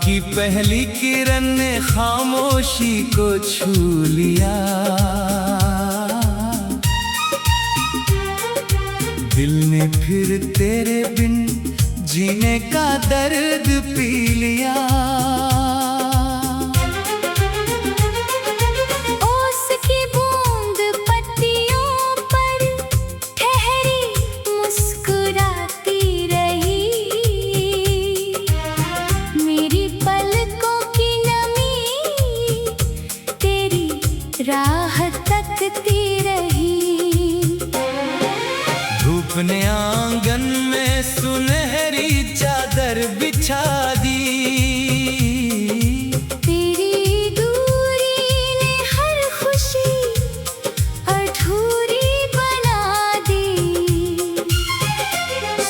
की पहली किरण ने खामोशी को छू लिया। दिल ने फिर तेरे बिन जीने का दर्द पी लिया। ओस की बूंद पत्तियों पर ठहरी मुस्कुराती रही। मेरी पलकों की नमी तेरी राह तकती रही। धूप ने आंगन में सुनहरी चादर बिछा दी। तेरी दूरी ने हर खुशी अधूरी बना दी।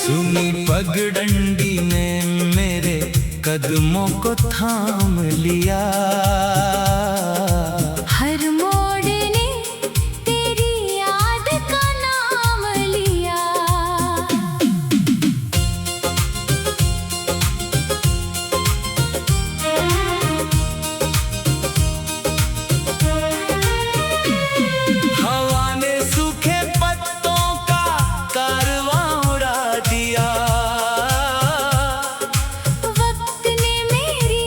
सुनी पगडंडी ने मेरे कदमों को थाम लिया। हर मोड़ ने तेरी याद का नाम लिया। हवा ने सूखे पत्तों का कारवां उड़ा दिया। वक्त ने मेरी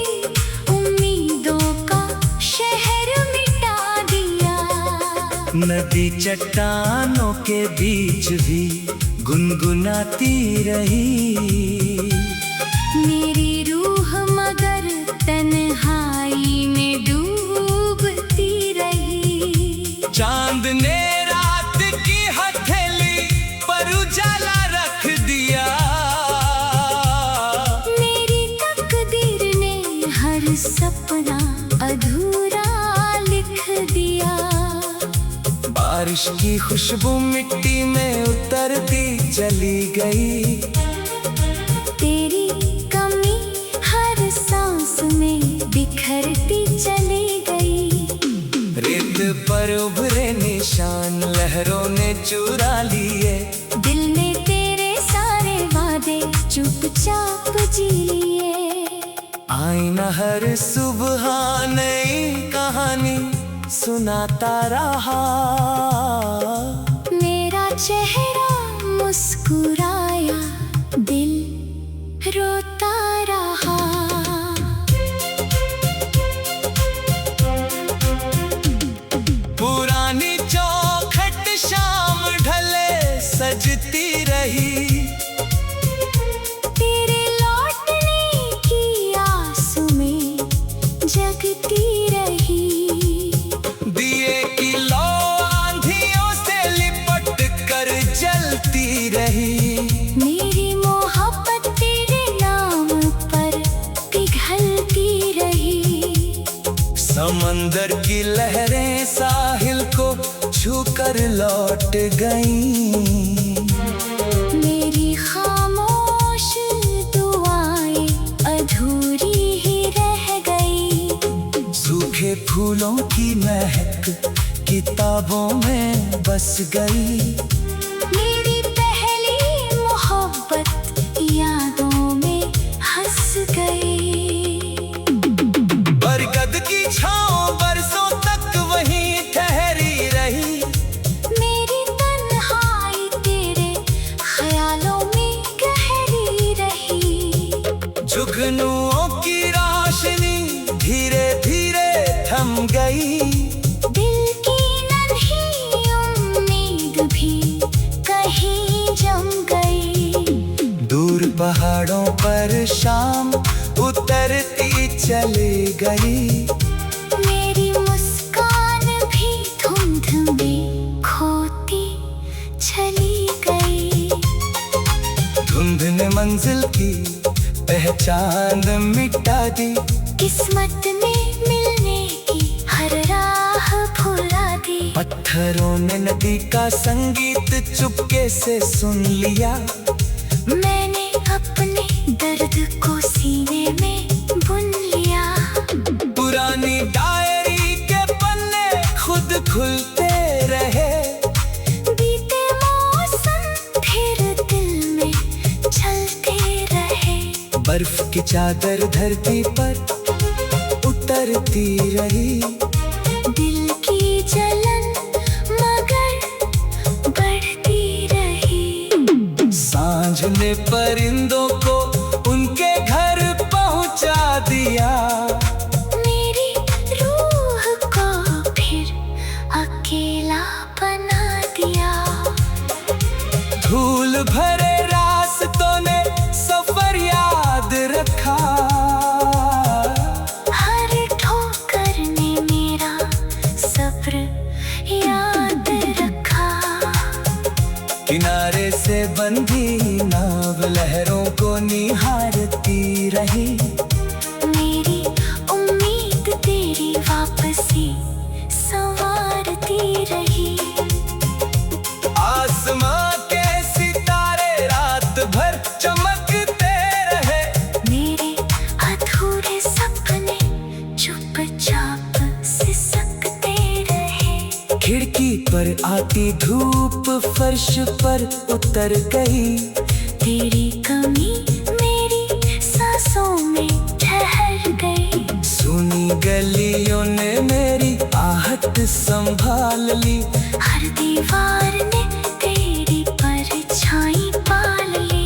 उम्मीदों का शहर मिटा दिया। नदी चट्टानों के बीच भी गुनगुनाती रही। मेरी रूह मगर तन्हाई में डूबती रही। चांद ने रात की हथेली पर उजाला रख दिया। मेरी तकदीर ने हर सपना अधूरा लिख दिया। बारिश की खुशबू मिट्टी में उतरती चली गई। तेरी कमी हर सांस में बिखरती चली गई। रेत पर उभरे निशान लहरों ने चुरा लिए। दिल ने तेरे सारे वादे चुपचाप जी लिए। आईना हर सुबह नई कहानी सुनाता रहा। मेरा चेहरा मुस्कुराया, दिल रोता रहा। पुरानी चौखट शाम ढले सजती रही। तेरे लौटने की आस में जगती रही। दिए की लौ आंधियों से लिपट कर जलती रही। मेरी मोहब्बत तेरे नाम पर पिघलती रही। समंदर की लहरें साहिल को छूकर लौट गईं। मेरी खामोश दुआएं अधूरी ही रह गई। सूखे फूलों की महक किताबों में बस गई। मेरी पहली मोहब्बत यादों में हंस गई। बरगद की छांव बरसों तक वहीं ठहरी रही। मेरी तन्हाई तेरे ख्यालों में गहरी रही। जुगनुओं की रोशनी धीरे धीरे थम गई। दिल की नन्ही उम्मीद भी कहीं जम गई। दूर पहाड़ों पर शाम उतरती चली गई। मेरी मुस्कान भी धुंध में खोती चली गई। धुंध ने मंजिल की पहचान मिटा दी। किस्मत में मिलने की हर राह भुला दी। पत्थरों ने नदी का संगीत चुपके से सुन लिया। मैंने अपने दर्द को सीने में बुन लिया। पुरानी डायरी के पन्ने खुद खुलते रहे। बीते मौसम फिर दिल में चलते रहे। बर्फ की चादर धरती पर उतरती रही। दिल की जलन मगर बढ़ती रही। सांझ ने परिंदों को उनके घर पहुंचा दिया। मेरी रूह को फिर अकेला बना दिया। धूल भरे रास्तों ने सफर याद रखा। हर ठोकर ने मेरा सब्र याद रखा। किनारे से बंधी नाव लहरों को निहारती रही। मेरी उम्मीद तेरी वापसी संवारती रही। आसमां के सितारे रात भर चमकते रहे। मेरे अधूरे सपने चुपचाप सिसकते रहे। खिड़की पर आती धूप फर्श पर उतर गई। तेरी कमी मेरी सांसों में ठहर गई। सुनी गलियों ने मेरी आहट संभाल ली। हर दीवार ने तेरी परछाई पाल ली।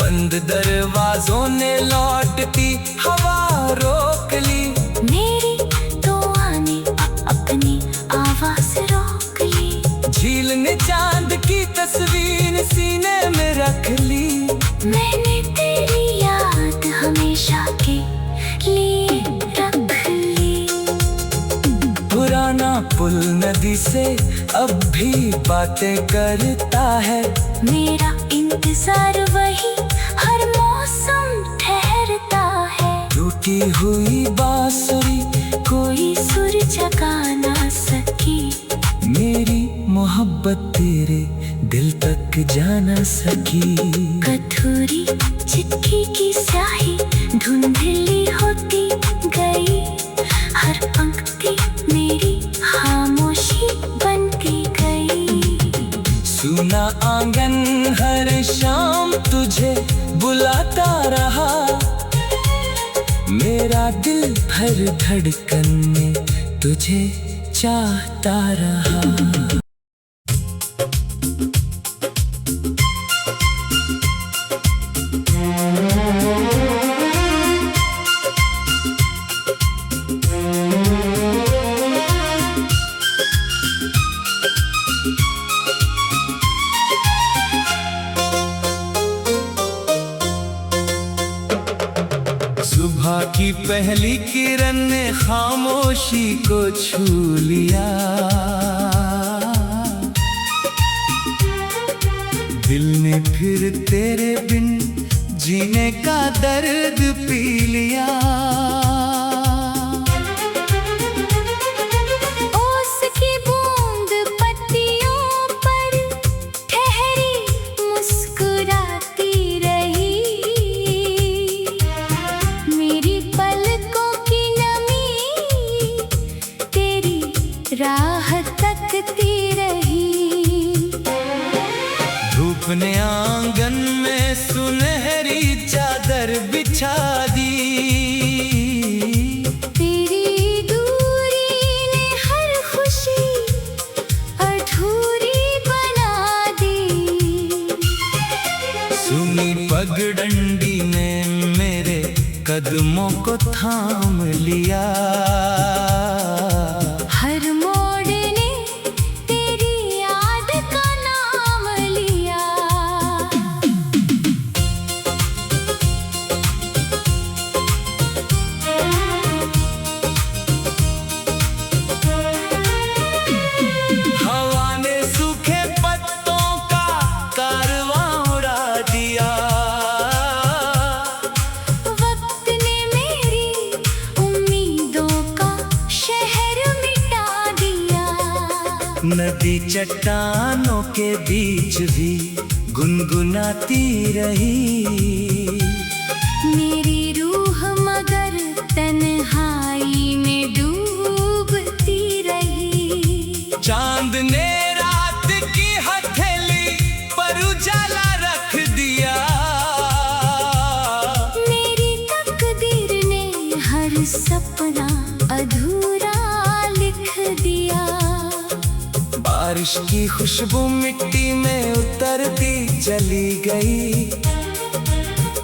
बंद दरवाजों ने लौटती हवा रोक ली। मेरी दुआ ने अपनी आवाज रोक ली। झील ने चांद की तस्वीर सीने में रख ली। मैंने तेरी याद हमेशा के लिए रख ली। पुराना पुल नदी से अब भी बातें करता है। मेरा इंतजार वही हर मौसम ठहरता है। टूटी हुई बांसुरी कोई सुर जगा ना सकी। मेरी मोहब्बत तेरे दिल तक जा न सकी। कथूरी चिट्ठी की स्याही धुंधली होती गई। हर पंक्ति मेरी खामोशी बनती गई। सुना आंगन हर शाम तुझे बुलाता रहा। मेरा दिल हर धड़कन में तुझे चाहता रहा। सुबह की पहली किरण ने खामोशी को छू लिया। दिल ने फिर तेरे बिन जीने का दर्द पी लिया। ओस की बूंद पत्तियों पर ठहरी मुस्कुराती रही। मेरी पलकों की नमी तेरी राह तकती रही। धूप ने आंगन में सुनहरी चादर बिछा दी। तेरी दूरी ने हर खुशी अधूरी बना दी। सुनी पगडंडी ने मेरे कदमों को थाम लिया। हर मोड़ ने तेरी याद का नाम लिया। हवा ने सूखे पत्तों का कारवां उड़ा दिया। वक्त ने मेरी उम्मीदों का शहर मिटा दिया। नदी चट्टानों के बीच भी गुनगुनाती रही। मेरी रूह मगर तन्हाई में डूबती रही। चांद ने रात की हथेली पर उजाला रख दिया। मेरी बारिश की खुशबू मिट्टी में उतरती चली गई।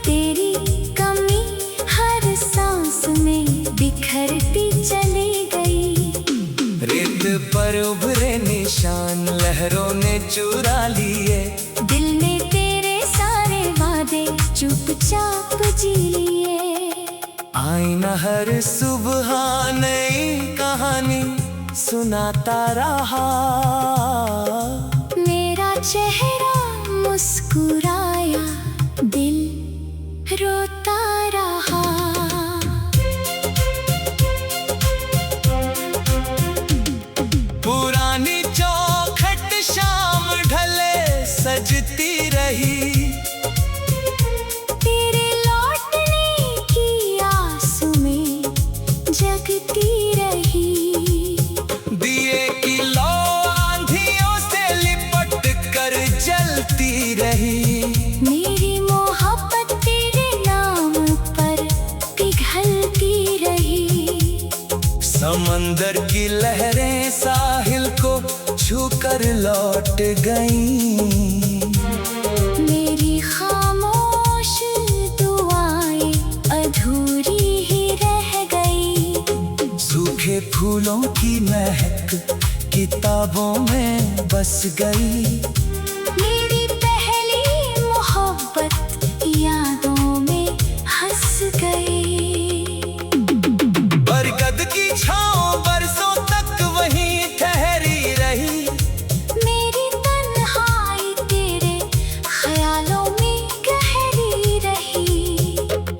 तेरी कमी हर सांस में बिखरती चली गई। रेत पर उभरे निशान लहरों ने चुरा लिए। दिल ने तेरे सारे वादे चुपचाप जी लिए। आईना हर सुबह नई कहानी सुनाता रहा। मेरा चेहरा मुस्कुराया, दिल रोता रहा। पुरानी चौखट शाम ढले सजती रही। तेरे लौटने की आस में जगती रही। दिए की लौ आंधियों से लिपट कर जलती रही। मेरी मोहब्बत तेरे नाम पर पिघलती रही। समंदर की लहरें साहिल को छूकर लौट गईं। मेरी खामोश दुआएं अधूरी ही रह गई। सूखे फूलों की महक किताबों में बस गई। मेरी पहली मोहब्बत यादों में हंस गई। बरगद की छांव बरसों तक वहीं ठहरी रही। मेरी तन्हाई तेरे ख्यालों में गहरी रही।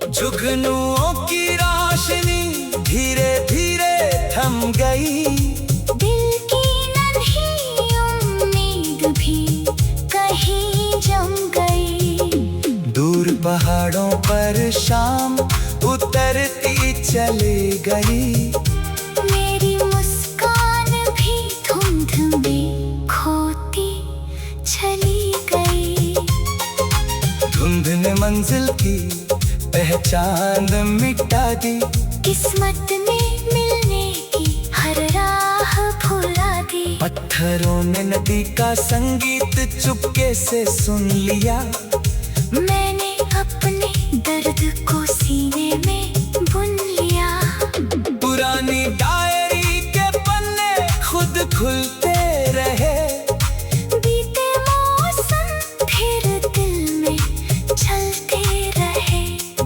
जुगनुओं की रोशनी धीरे धीरे थम गई। दिल की नन्ही उम्मीद भी कहीं जम गई। दूर पहाड़ों पर शाम उतरती चली गई। मेरी मुस्कान भी धुंध में खोती चली गई। धुंध ने मंजिल की पहचान मिटा दी। किस्मत में मिलने की हर राह भुला दी। पत्थरों ने नदी का संगीत चुपके से सुन लिया। मैंने अपने दर्द को सीने में बुन लिया। पुरानी डायरी के पन्ने खुद खुलते रहे। बीते मौसम फिर दिल में चलते रहे।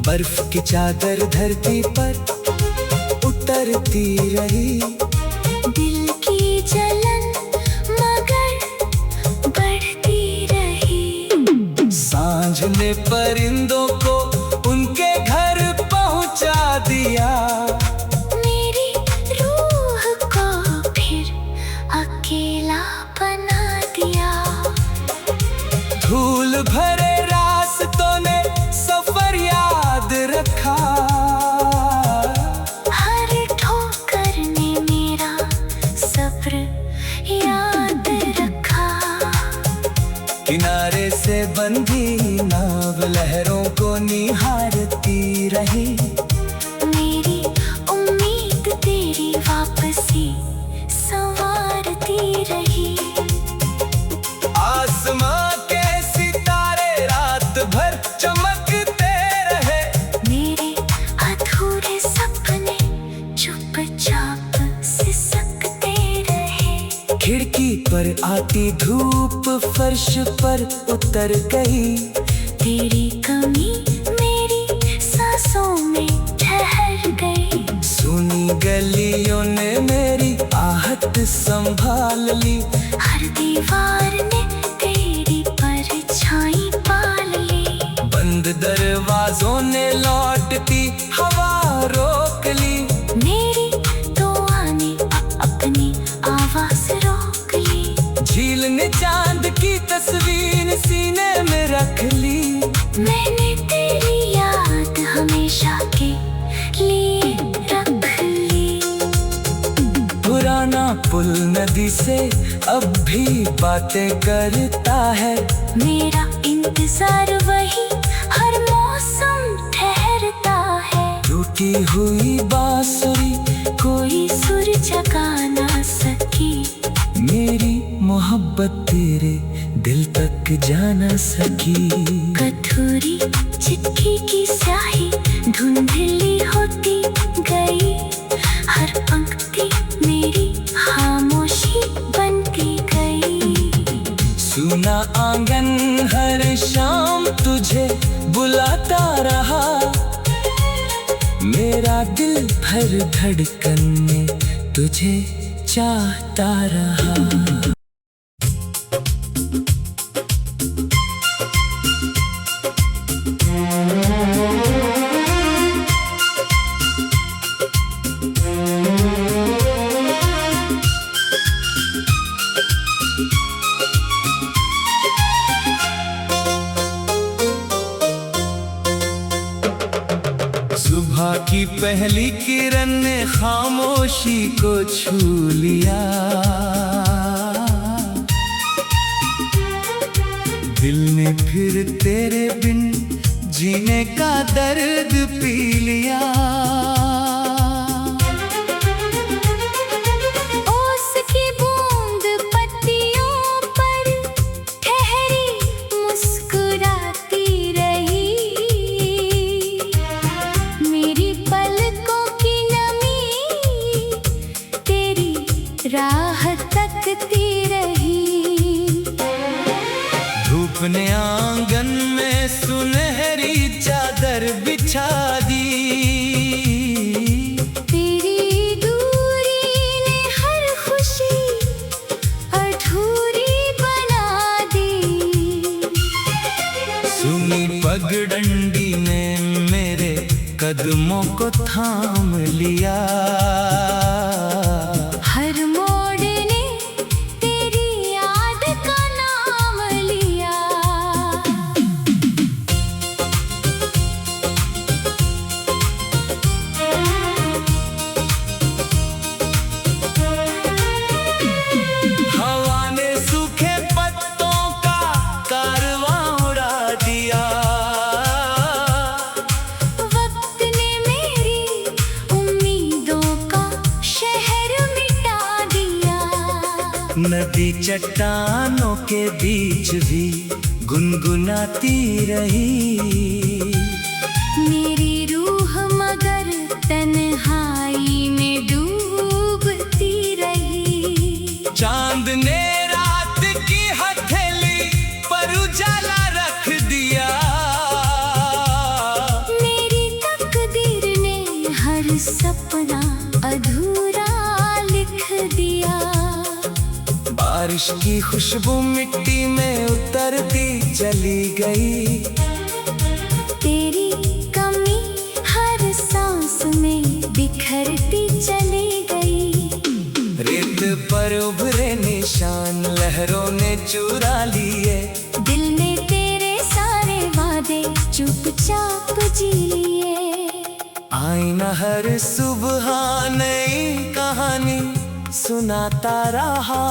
बर्फ की चादर धरती पर उतरती रही। दिल की जलन मगर बढ़ती रही। सांझ ने परिंदों को उनके घर पहुंचा दिया। मेरी रूह को फिर अकेला बना दिया। धूल भरे रास्तों ने सफर याद रखा। हर ठोकर ने मेरा सब्र याद रखा। किनारे से बंधी नाव लहरों को निहारती रही। मेरी उम्मीद तेरी वापसी संवारती रही। आसमां के सितारे रात भर चमकते रहे। मेरे अधूरे सपने चुपचाप सिसकते रहे। खिड़की पर आती धूप फर्श पर उतर गई। तेरी कमी मेरी सांसों में ठहर गई। सुनी गलियों ने मेरी आहट संभाल ली। हर दीवार ने तेरी परछाई पाल ली। बंद दरवाजों ने लौटती हवा रोक ली। मेरी दुआ ने अपनी आवाज रोक ली। झील ने चांद की तस्वीर सीने में रख ली। मैंने तेरी याद हमेशा के लिए रख ली। पुराना पुल नदी से अब भी बातें करता है। मेरा इंतजार वही हर मौसम ठहरता है। टूटी हुई बांसुरी कोई सुर जगा ना सकी। मेरी मोहब्बत तेरे दिल तक जा न सकी। कथूरी चिट्ठी की स्याही धुंधली होती गई, हर पंक्ति मेरी खामोशी बनती गई। सुना आंगन हर शाम तुझे बुलाता रहा, मेरा दिल हर धड़कन में तुझे चाहता रहा। सुबह की पहली किरण ने खामोशी को छू लिया, दिल ने फिर तेरे बिन जीने का दर्द पी लिया। ओस की बूंद पत्तियों पर ठहरी मुस्कुराती रही, मेरी पलकों की नमी तेरी राह तकती रही। धूप ने आंगन में सुनहरी चादर बिछा दी, तेरी दूरी ने हर खुशी अधूरी बना दी। सुनी पगडंडी ने मेरे कदमों को थाम लिया, हर मोड़ ने तेरी याद का नाम लिया। हवा ने सूखे पत्तों का कारवां उड़ा दिया, वक्त ने मेरी उम्मीदों का शहर मिटा दिया। नदी चट्टानों के बीच भी गुनगुनाती रही, मेरी रूह मगर तन्हाई में डूबती रही। चांद ने रात की हथेली पर उजाला रख दिया, मेरी तकदीर ने हर सपना अधूरा लिख दिया। बारिश की खुशबू मिट्टी में उतरती चली गई, तेरी कमी हर सांस में बिखरती चली गई। रेत पर उभरे निशान लहरों ने चुरा लिए, दिल ने तेरे सारे वादे चुपचाप जी लिए। आईना हर सुबह नई कहानी सुनाता रहा,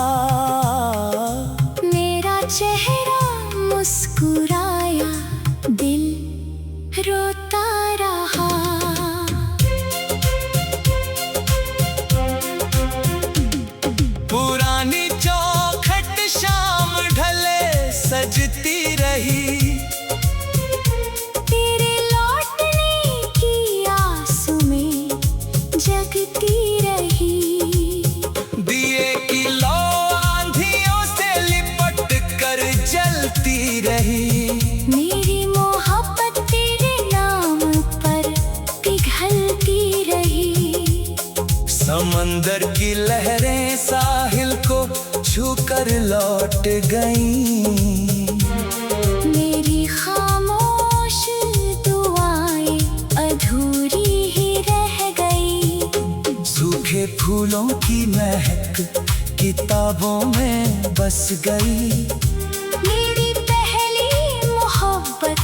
मेरा चेहरा मुस्कुराया दिल रोता रहा। पुरानी चौखट शाम ढले सजती रही, तेरे लौटने की आस में जगती रही। दिए की लौ आंधियों से लिपट कर जलती रही, मेरी मोहब्बत तेरे नाम पर पिघलती रही। समंदर की लहरें साहिल को छूकर लौट गईं, मेरी खामोश दुआएं अधूरी ही रह गई। सूखे फूलों की महक किताबों में बस गई, मेरी पहली मोहब्बत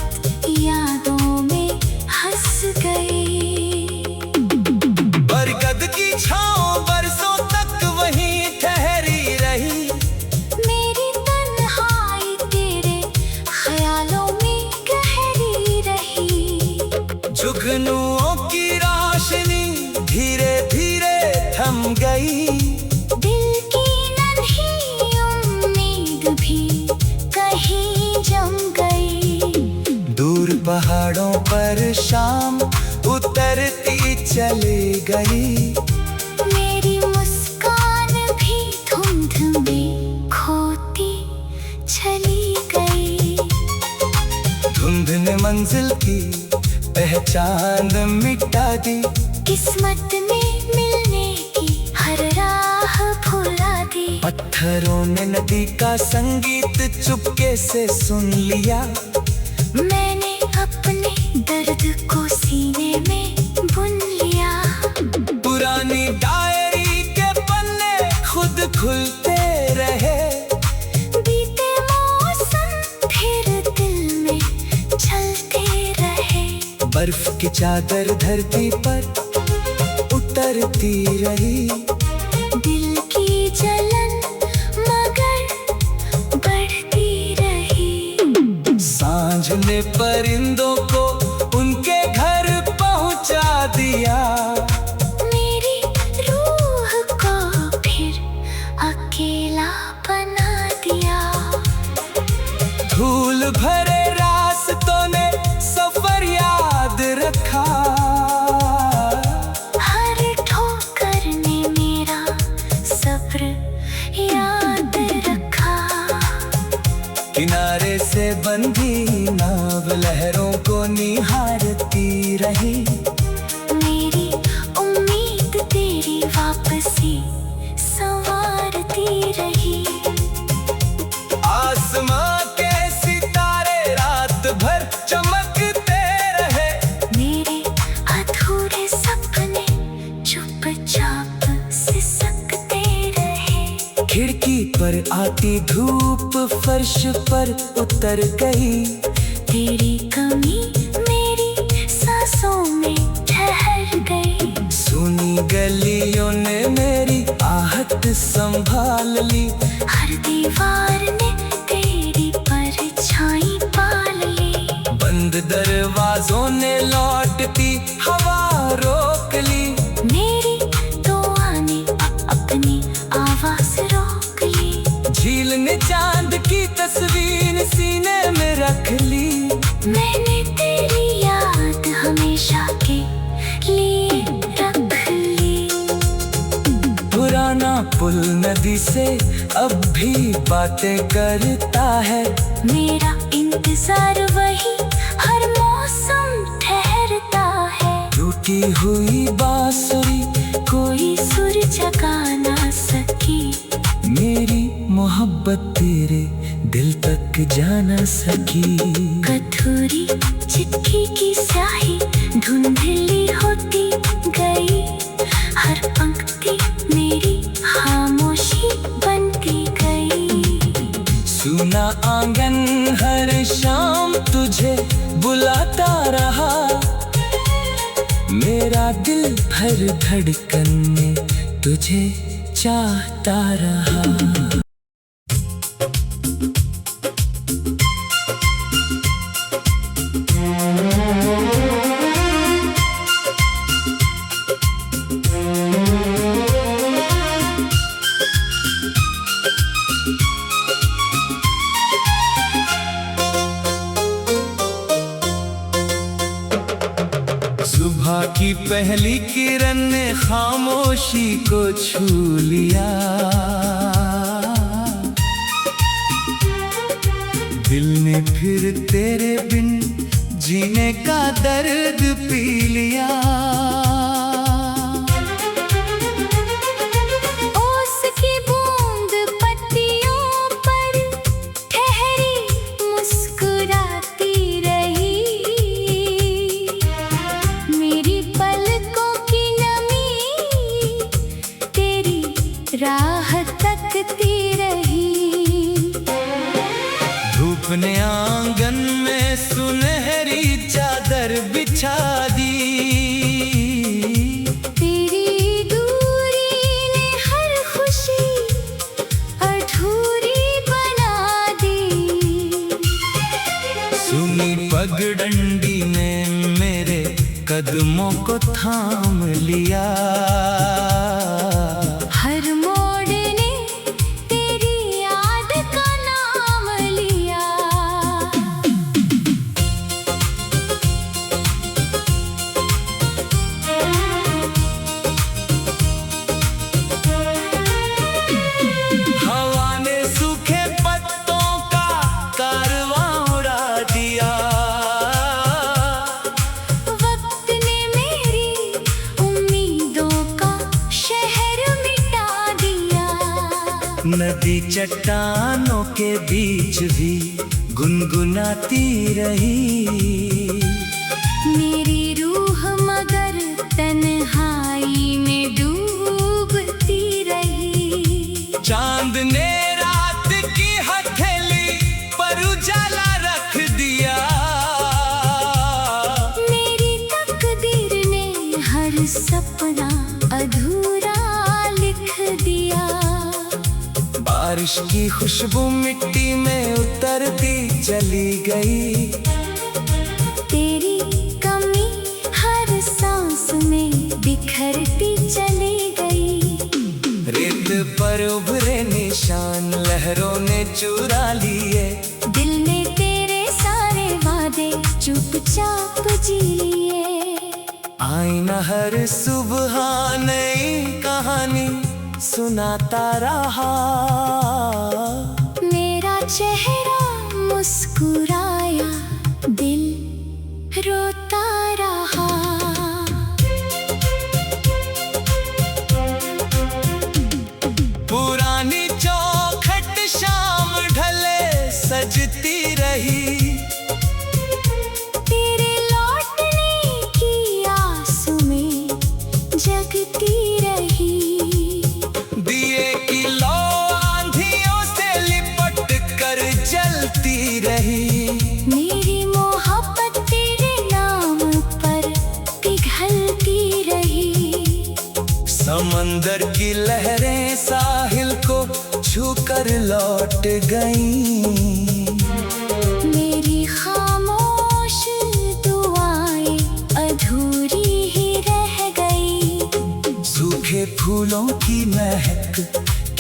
यादों में हंस गई। बरगद की छांव बरसों तक वहीं ठहरी रही, मेरी तन्हाई तेरे ख्यालों में गहरी रही। जुगनुओं की रोशनी धीरे धीरे थम गई, दिल की नन्ही पहाड़ों पर शाम उतरती चली गई। मेरी मुस्कान भी धुंध में खोती चली गई। धुंध ने मंजिल की पहचान मिटा दी। किस्मत में मिलने की हर राह भुला दी। पत्थरों ने नदी का संगीत चुपके से सुन लिया। मैंने अपने दर्द को सीने में बुन लिया। पुरानी डायरी के पन्ने खुद खुलते रहे। बीते मौसम फिर दिल में चलते रहे। बर्फ की चादर धरती पर उतरती रही। दिल की जलन मगर बढ़ती रही। सांझ ने परिंदों को उनके घर पहुंचा दिया। मेरी रूह को फिर अकेला बना दिया। धूल भरे रास्तों ने सफर याद रखा। हर ठोकर ने मेरा सब्र याद रखा। किनारे से बंधी नाव लहरों को निहारती रही। मेरी उम्मीद तेरी वापसी संवारती रही। आसमां के सितारे रात भर चमकते रहे। मेरे अधूरे सपने चुपचाप सिसकते रहे। खिड़की पर आती धूप फर्श पर उतर गई। तेरी कमी मेरी सांसों में ठहर गई। सुनी गलियों ने मेरी आहट संभाल ली। हर दीवार ने तेरी परछाई पाल ली। बंद दरवाजों ने लौटती हवा रोक ली। मेरी दुआ ने अपनी आवाज रोक ली। झील ने चांद की तस्वीर सीने में रख ली। मैंने तेरी याद हमेशा के लिए रख ली। पुराना पुल नदी से अब भी बातें करता है। मेरा इंतजार वही हर मौसम ठहरता है। टूटी हुई बांसुरी कोई सुर जगा ना सकी। मेरी मोहब्बत तेरे दिल तक जा न सकी। कथूरी चिट्ठी की स्याही धुंधली होती गई। हर पंक्ति मेरी खामोशी बनती गई। सुना आंगन हर शाम तुझे बुलाता रहा। मेरा दिल भर धड़कन में तुझे चाहता रहा। सुबह की पहली किरण ने खामोशी को छू लिया। दिल ने फिर तेरे बिन जीने का दर्द पी लिया। ओस की बूंद पत्तियों पर ठहरी मुस्कुराती रही। मेरी पलकों की नमी तेरी राह तकती रही। धूप ने आंगन में सुनहरी चादर बिछा दी। तेरी दूरी ने हर खुशी अधूरी बना दी। सुनी पगडंडी ने मेरे कदमों को थाम लिया। हर मोड़ ने तेरी याद का नाम लिया। नदी चट्टानों के बीच भी गुनगुनाती रही। मेरी रूह मगर तन्हाई में डूबती रही। चांद ने रात की हथेली पर उजाला रख दिया। मेरी तकदीर ने हर सपना अधूरा लिख दिया। बारिश की खुशबू मिट्टी में उतरती चली गई। तेरी कमी हर सांस में बिखरती चली गई। रेत पर उभरे निशान लहरों ने चुरा लिए। दिल ने तेरे सारे वादे चुपचाप जी लिए। आईना हर सुबह नई कहानी सुनाता रहा। मेरा चेहरा मुस्कुराया, दिल रोता रहा। पुरानी चौखट शाम ढले सजती रही। तेरे लौटने की आस में जगती रही। दिए की लौ आंधियों से लिपट कर जलती रही। मेरी मोहब्बत तेरे नाम पर पिघलती रही। समंदर की लहरें साहिल को छूकर लौट गईं। मेरी खामोश दुआएं अधूरी ही रह गई। सूखे फूलों की महक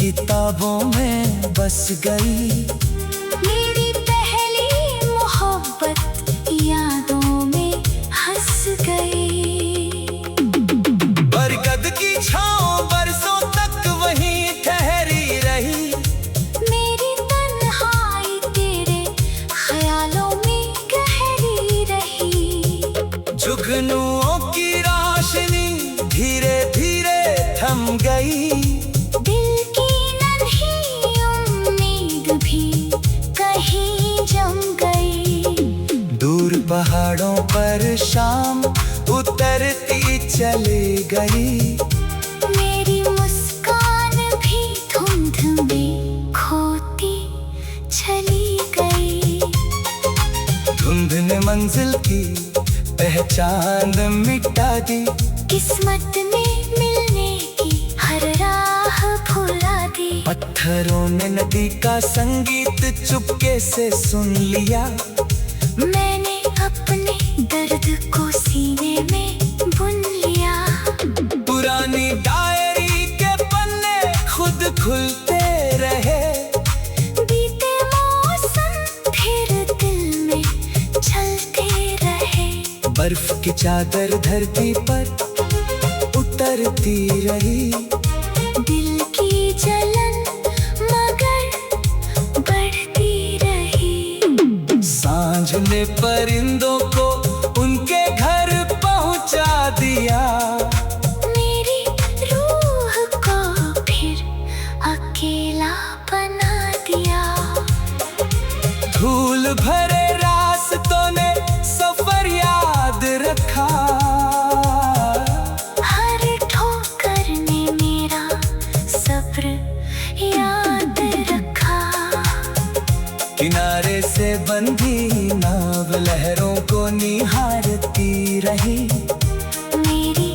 किताबों में बस गई। मेरी पहली मोहब्बत यादों में हंस गई। बरगद की छांव बरसों तक वहीं ठहरी रही। मेरी तन्हाई तेरे ख्यालों में गहरी रही। जुगनुओं की रोशनी धीरे धीरे थम गई। दिल की नन्ही उम्मीद भी कहीं जम गई। दूर पहाड़ों पर शाम उतरती चली गई। मेरी मुस्कान भी धुंध में खोती चली गई। धुंध ने मंजिल की पहचान मिटा दी। किस्मत में मिलने की हर राह भुला दी। पत्थरों ने नदी का संगीत चुपके से सुन लिया। मैंने अपने दर्द को सीने में बुन लिया। पुरानी डायरी के पन्ने खुद खुलते रहे। बीते मौसम फिर दिल में चलते रहे। बर्फ की चादर धरती पर उतरती रही। दिल की जलन मगर बढ़ती रही। सांझ ने परिंदों को उनके घर पहुंचा दिया। मेरी रूह को फिर अकेला बना दिया। धूल भरे रास्तों ने सफर याद रखा। हर ठोकर ने मेरा सब्र याद रखा। किनारे से बंधी नाव लहरों को निहारती रही। मेरी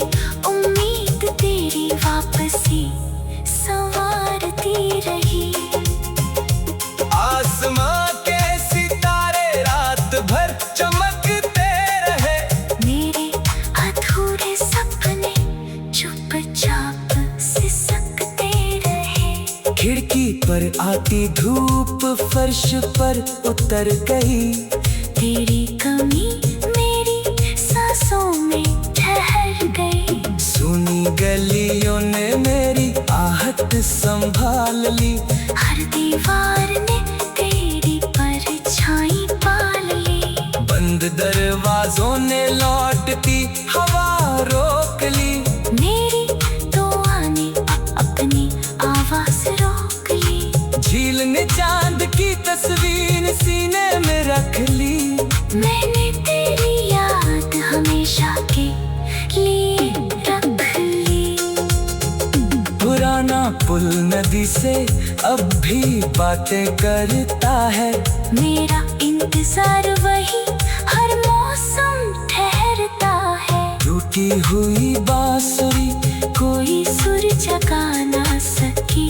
उम्मीद तेरी वापसी संवारती रही। आसमां के सितारे रात भर चमकते रहे। मेरे अधूरे सपने चुपचाप सिसकते रहे। खिड़की पर आती धूप फर्श पर उतर गई। तेरी कमी मेरी सांसों में ठहर गई। सुनी गलियों ने मेरी आहट संभाल ली। हर दीवार ने तेरी परछाई पाल ली। बंद दरवाजों ने लौटती हवा रोक ली। मेरी दुआ ने अपनी आवाज रोक ली। अपने सीने में रख ली। मैंने तेरी याद हमेशा के लिए रख ली। पुराना पुल नदी से अब भी बातें करता है। मेरा इंतजार वही हर मौसम ठहरता है। टूटी हुई बांसुरी कोई सुर जगा ना सकी।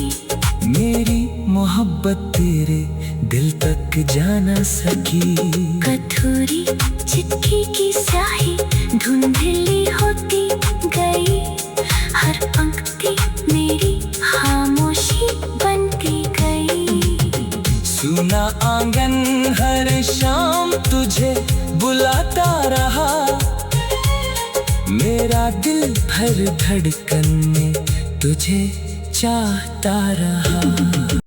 मेरी मोहब्बत तेरे दिल तक जा ना सकी। कथूरी चिट्ठी की स्याही धुंधली होती गई। हर पंक्ति मेरी खामोशी बनती गई। सुना आंगन हर शाम तुझे बुलाता रहा। मेरा दिल हर धड़कन में तुझे चाहता रहा।